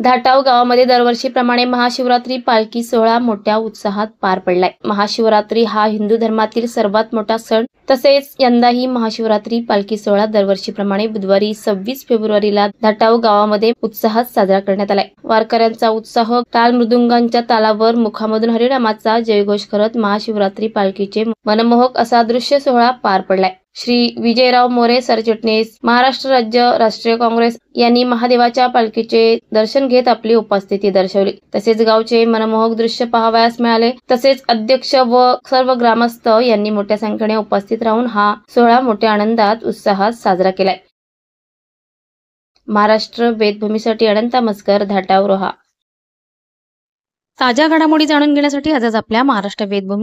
धाटाव गावामध्ये दरवर्षीप्रमाणे महाशिवरात्री पालखी सोहळा मोठ्या उत्साहात पार पडलाय। महाशिवरात्री हा हिंदू धर्मातील सर्वात मोठा सण, तसेच यंदाही महाशिवरात्री पालखी सोहळा दरवर्षीप्रमाणे बुधवारी 26 फेब्रुवारीला धाटाव गावामध्ये उत्साहात साजरा करण्यात आलाय। वारकऱ्यांचा उत्साह टाळ मृदुंगांच्या तालावर मुखामधून हरिनामाचा जयघोष करत महाशिवरात्री पालखीचे मनमोहक असा दृश्य सोहळा पार पडलाय। श्री विजयराव मोरे सरचिटणीस, महाराष्ट्र राज्य राष्ट्रीय काँग्रेस यांनी महादेवाच्या पालखीचे दर्शन घेत आपली उपस्थिती दर्शवली। तसेच गावचे मनमोहक दृश्य पाहावयास मिळाले। तसेच अध्यक्ष व सर्व ग्रामस्थ यांनी मोठ्या संख्येने उपस्थित राहून हा सोहळा मोठ्या आनंदात उत्साहात साजरा केलाय। महाराष्ट्र वेदभूमीसाठी अनंता मस्कर, धाटाव रोहा। ताज्या घडामोडी जाणून घेण्यासाठी आजच आपल्या महाराष्ट्र वेदभूमी